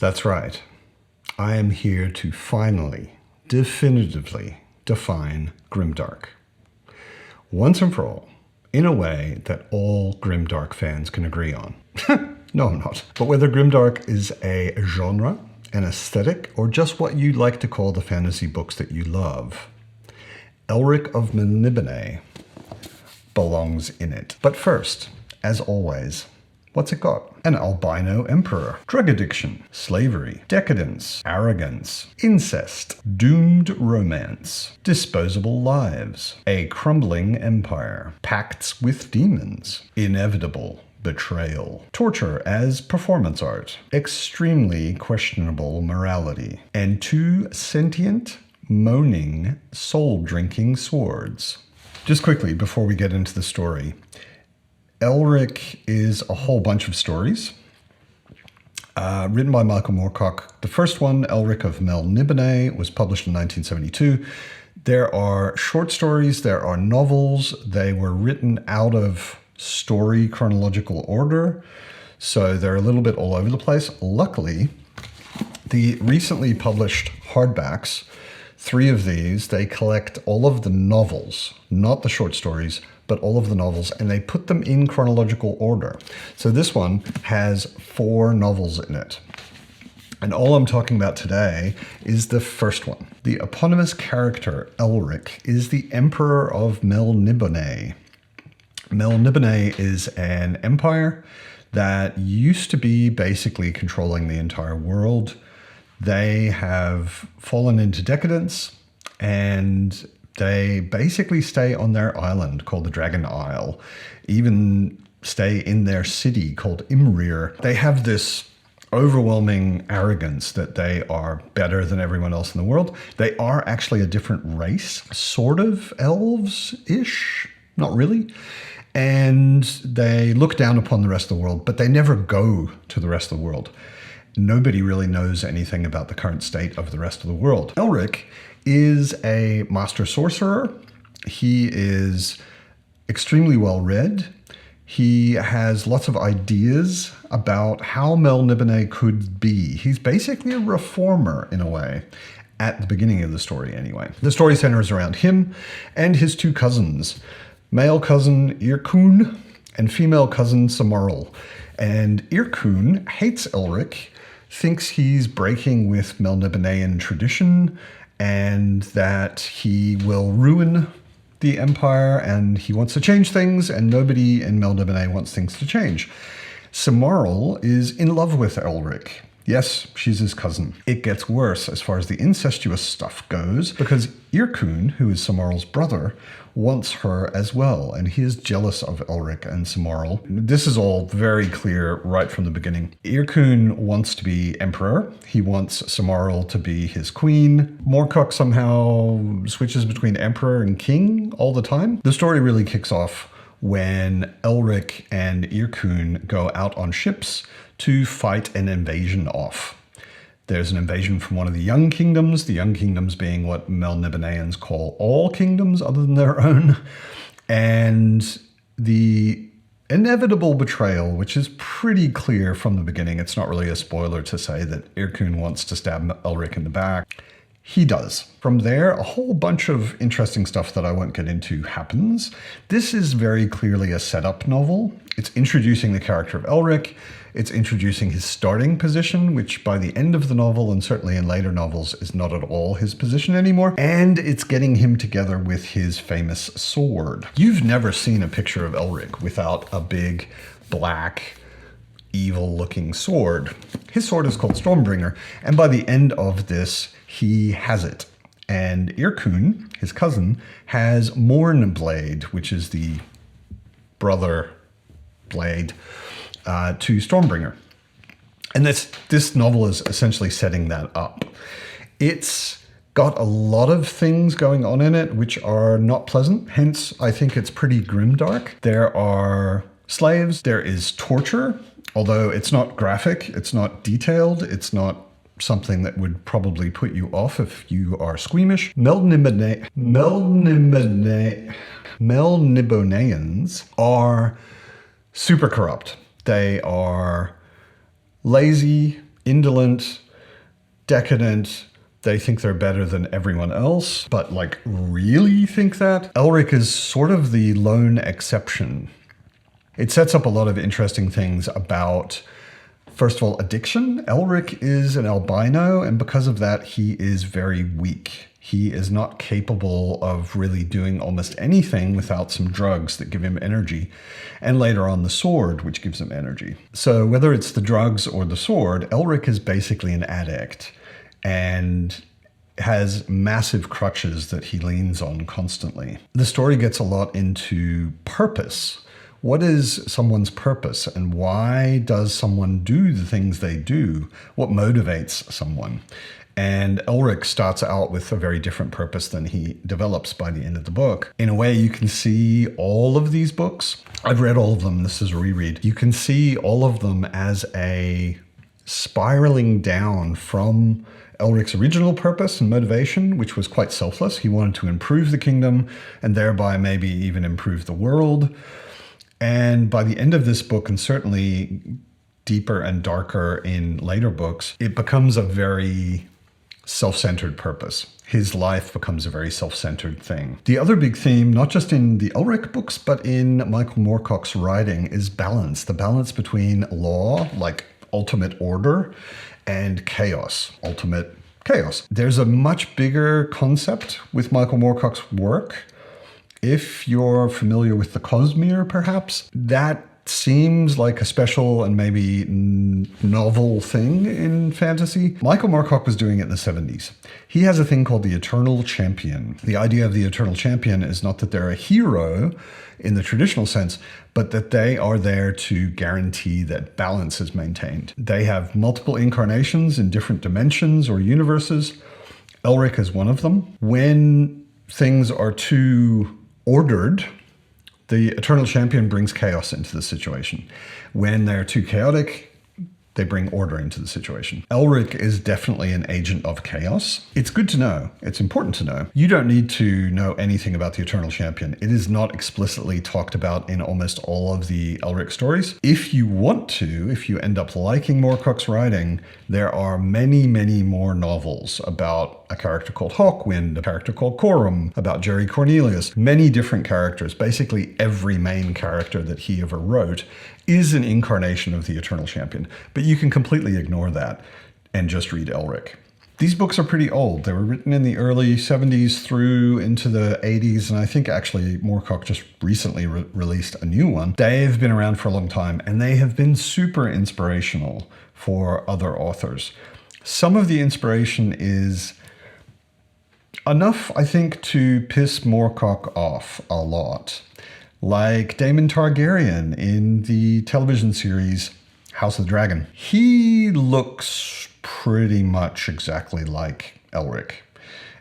That's right. I am here to finally, definitively define Grimdark. Once and for all, in a way that all Grimdark fans can agree on. No, I'm not. But whether Grimdark is a genre, an aesthetic, or just what you like to call the fantasy books that you love, Elric of Melniboné belongs in it. But first, as always, what's it got? An albino emperor, drug addiction, slavery, decadence, arrogance, incest, doomed romance, disposable lives, a crumbling empire, pacts with demons, inevitable betrayal, torture as performance art, extremely questionable morality, and two sentient, moaning, soul-drinking swords. Just quickly, before we get into the story, Elric is a whole bunch of stories written by Michael Moorcock. The first one, Elric of Melniboné, was published in 1972. There are short stories, there are novels. They were written out of story chronological order, so they're a little bit all over the place. Luckily, the recently published hardbacks, 3 of these, they collect all of the novels, not the short stories, but all of the novels, and they put them in chronological order. So this one has 4 novels in it. And all I'm talking about today is the first one. The eponymous character, Elric, is the Emperor of Melniboné. Melniboné is an empire that used to be basically controlling the entire world. They have fallen into decadence, and they basically stay on their island called the Dragon Isle, even stay in their city called Imrir. They have this overwhelming arrogance that they are better than everyone else in the world. They are actually a different race, sort of elves-ish, not really. And they look down upon the rest of the world, but they never go to the rest of the world. Nobody really knows anything about the current state of the rest of the world. Elric is a master sorcerer. He is extremely well read. He has lots of ideas about how Melniboné could be. He's basically a reformer in a way, at the beginning of the story anyway. The story centers around him and his 2 cousins, male cousin Irkun and female cousin Samarl. And Irkun hates Elric, thinks he's breaking with Melnibonéan tradition, and that he will ruin the empire, and he wants to change things, and nobody in Melniboné wants things to change. Samarl is in love with Elric. Yes, she's his cousin. It gets worse as far as the incestuous stuff goes, because Irkun, who is Samarl's brother, wants her as well, and he is jealous of Elric and Samarl. This is all very clear right from the beginning. Irkun wants to be emperor. He wants Samarl to be his queen. Moorcock somehow switches between emperor and king all the time. The story really kicks off when Elric and Irkun go out on ships to fight an invasion off. There's an invasion from one of the Young Kingdoms, the Young Kingdoms being what Melnibonéans call all kingdoms other than their own, and the inevitable betrayal, which is pretty clear from the beginning. It's not really a spoiler to say that Irkun wants to stab Elric in the back. He does. From there, a whole bunch of interesting stuff that I won't get into happens. This is very clearly a setup novel. It's introducing the character of Elric. It's introducing his starting position, which by the end of the novel, and certainly in later novels, is not at all his position anymore. And it's getting him together with his famous sword. You've never seen a picture of Elric without a big, black, evil-looking sword. His sword is called Stormbringer, and by the end of this, he has it. And Irkun, his cousin, has Mournblade, which is the brother blade to Stormbringer. And this novel is essentially setting that up. It's got a lot of things going on in it which are not pleasant. Hence, I think it's pretty grimdark. There are slaves. There is torture, although it's not graphic. It's not detailed. It's not something that would probably put you off if you are squeamish. Melnibonéans are super corrupt. They are lazy, indolent, decadent. They think they're better than everyone else, but like really think that? Elric is sort of the lone exception. It sets up a lot of interesting things about, first of all, addiction. Elric is an albino, and because of that, he is very weak. He is not capable of really doing almost anything without some drugs that give him energy, and later on the sword, which gives him energy. So whether it's the drugs or the sword, Elric is basically an addict and has massive crutches that he leans on constantly. The story gets a lot into purpose. What is someone's purpose, and why does someone do the things they do? What motivates someone? And Elric starts out with a very different purpose than he develops by the end of the book. In a way, you can see all of these books. I've read all of them. This is a reread. You can see all of them as a spiraling down from Elric's original purpose and motivation, which was quite selfless. He wanted to improve the kingdom and thereby maybe even improve the world. And by the end of this book, and certainly deeper and darker in later books, it becomes a very self-centered purpose. His life becomes a very self-centered thing. The other big theme, not just in the Elric books, but in Michael Moorcock's writing, is balance. The balance between law, like ultimate order, and chaos, ultimate chaos. There's a much bigger concept with Michael Moorcock's work. If you're familiar with the Cosmere, perhaps, that seems like a special and maybe novel thing in fantasy. Michael Moorcock was doing it in the 70s. He has a thing called the Eternal Champion. The idea of the Eternal Champion is not that they're a hero in the traditional sense, but that they are there to guarantee that balance is maintained. They have multiple incarnations in different dimensions or universes. Elric is one of them. When things are too ordered, the Eternal Champion brings chaos into the situation. When they're too chaotic, they bring order into the situation. Elric is definitely an agent of chaos. It's good to know. It's important to know. You don't need to know anything about the Eternal Champion. It is not explicitly talked about in almost all of the Elric stories. If you want to, if you end up liking Moorcock's writing, there are many, many more novels about a character called Hawkwind, a character called Corum, about Jerry Cornelius, many different characters. Basically every main character that he ever wrote is an incarnation of the Eternal Champion. But you can completely ignore that and just read Elric. These books are pretty old. They were written in the early 70s through into the 80s, and I think actually Moorcock just recently released a new one. They've been around for a long time, and they have been super inspirational for other authors. Some of the inspiration is enough, I think, to piss Moorcock off a lot. Like Daemon Targaryen in the television series House of the Dragon. He looks pretty much exactly like Elric,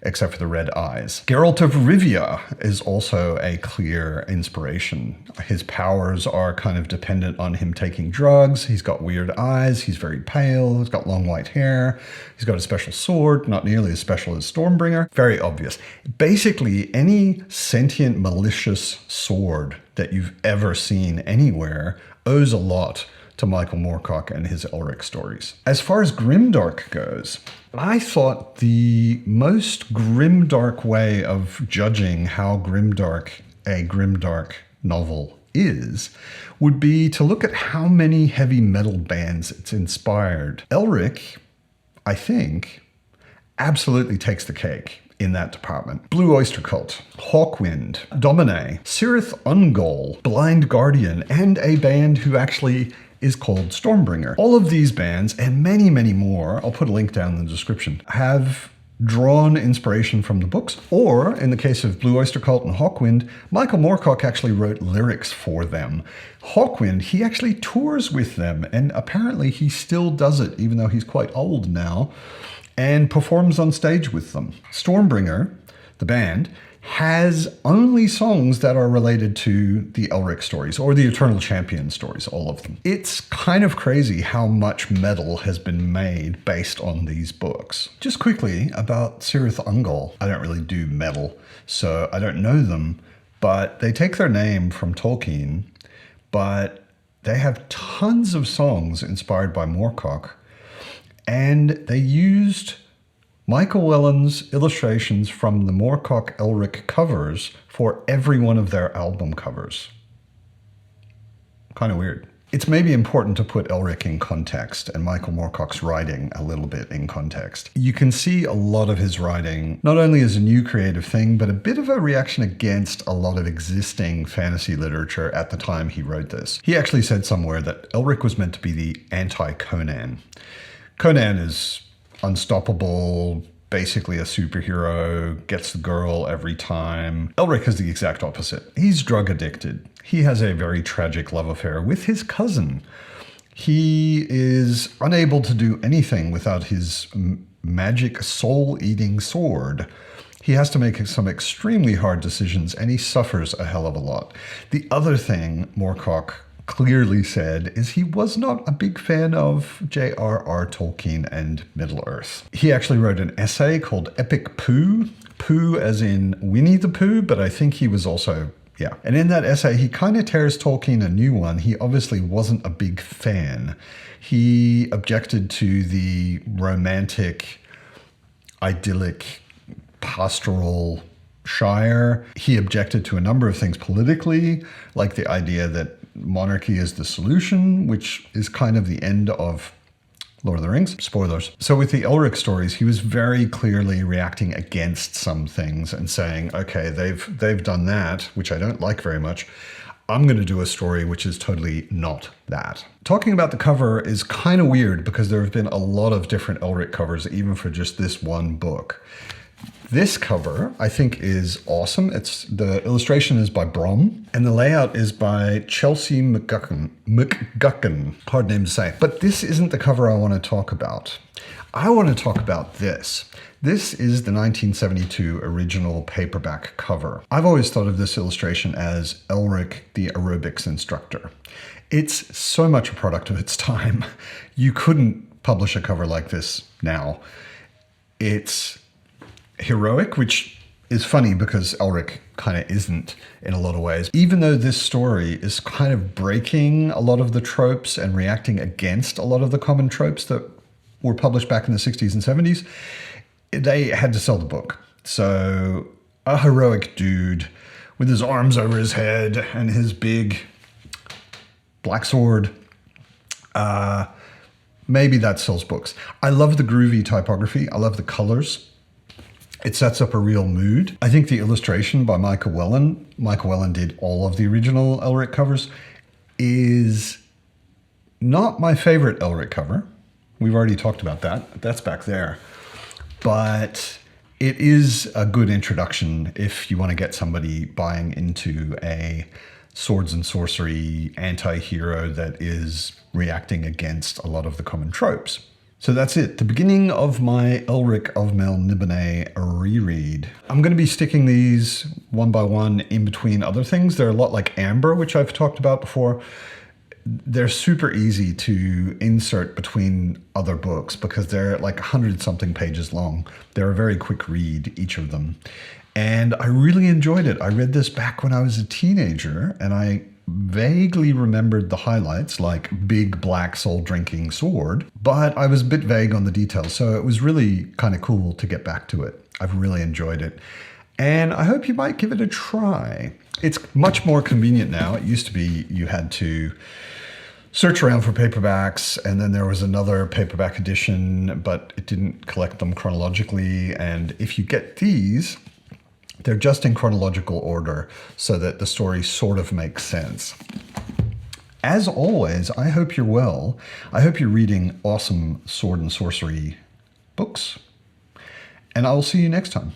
except for the red eyes. Geralt of Rivia is also a clear inspiration. His powers are kind of dependent on him taking drugs. He's got weird eyes. He's very pale. He's got long white hair. He's got a special sword, not nearly as special as Stormbringer. Very obvious. Basically, any sentient, malicious sword that you've ever seen anywhere owes a lot to Michael Moorcock and his Elric stories. As far as Grimdark goes, I thought the most grimdark way of judging how a grimdark novel is would be to look at how many heavy metal bands it's inspired. Elric, I think, absolutely takes the cake in that department. Blue Oyster Cult, Hawkwind, Dominé, Cirith Ungol, Blind Guardian, and a band who actually is called Stormbringer. All of these bands, and many, many more, I'll put a link down in the description, have drawn inspiration from the books, or in the case of Blue Oyster Cult and Hawkwind, Michael Moorcock actually wrote lyrics for them. Hawkwind, he actually tours with them, and apparently he still does it, even though he's quite old now, and performs on stage with them. Stormbringer, the band, has only songs that are related to the Elric stories or the Eternal Champion stories, all of them. It's kind of crazy how much metal has been made based on these books. Just quickly about Cirith Ungol. I don't really do metal, so I don't know them, but they take their name from Tolkien, but they have tons of songs inspired by Moorcock. And they used Michael Whelan's illustrations from the Moorcock Elric covers for every one of their album covers. Kind of weird. It's maybe important to put Elric in context and Michael Moorcock's writing a little bit in context. You can see a lot of his writing, not only as a new creative thing, but a bit of a reaction against a lot of existing fantasy literature at the time he wrote this. He actually said somewhere that Elric was meant to be the anti-Conan. Conan is unstoppable, basically a superhero, gets the girl every time. Elric is the exact opposite. He's drug addicted. He has a very tragic love affair with his cousin. He is unable to do anything without his magic soul-eating sword. He has to make some extremely hard decisions, and he suffers a hell of a lot. The other thing Moorcock clearly said is he was not a big fan of J.R.R. Tolkien and Middle-earth. He actually wrote an essay called Epic Pooh. Pooh as in Winnie the Pooh, but I think he was also, yeah. And in that essay, he kind of tears Tolkien a new one. He obviously wasn't a big fan. He objected to the romantic, idyllic, pastoral Shire. He objected to a number of things politically, like the idea that monarchy is the solution, which is kind of the end of Lord of the Rings. Spoilers. So with the Elric stories, he was very clearly reacting against some things and saying, okay, they've done that, which I don't like very much. I'm going to do a story which is totally not that. Talking about the cover is kind of weird because there have been a lot of different Elric covers, even for just this one book. This cover, I think, is awesome. The illustration is by Brom, and the layout is by Chelsea McGuckin. Hard name to say. But this isn't the cover I want to talk about. I want to talk about this. This is the 1972 original paperback cover. I've always thought of this illustration as Elric, the aerobics instructor. It's so much a product of its time. You couldn't publish a cover like this now. It's heroic, which is funny because Elric kind of isn't in a lot of ways. Even though this story is kind of breaking a lot of the tropes and reacting against a lot of the common tropes that were published back in the 60s and 70s, they had to sell the book. So a heroic dude with his arms over his head and his big black sword, maybe that sells books. I love the groovy typography. I love the colors. It sets up a real mood. I think the illustration by Michael Whelan did all of the original Elric covers, is not my favorite Elric cover. We've already talked about that. That's back there. But it is a good introduction if you want to get somebody buying into a swords and sorcery anti-hero that is reacting against a lot of the common tropes. So that's it, the beginning of my Elric of Melniboné reread. I'm going to be sticking these one by one in between other things. They're a lot like Amber, which I've talked about before. They're super easy to insert between other books because they're like 100-something pages long. They're a very quick read, each of them. And I really enjoyed it. I read this back when I was a teenager, and I vaguely remembered the highlights, like big black soul-drinking sword, but I was a bit vague on the details, so it was really kind of cool to get back to it. I've really enjoyed it, and I hope you might give it a try. It's much more convenient now. It used to be you had to search around for paperbacks, and then there was another paperback edition, but it didn't collect them chronologically, and if you get these, they're just in chronological order so that the story sort of makes sense. As always, I hope you're well. I hope you're reading awesome sword and sorcery books. And I will see you next time.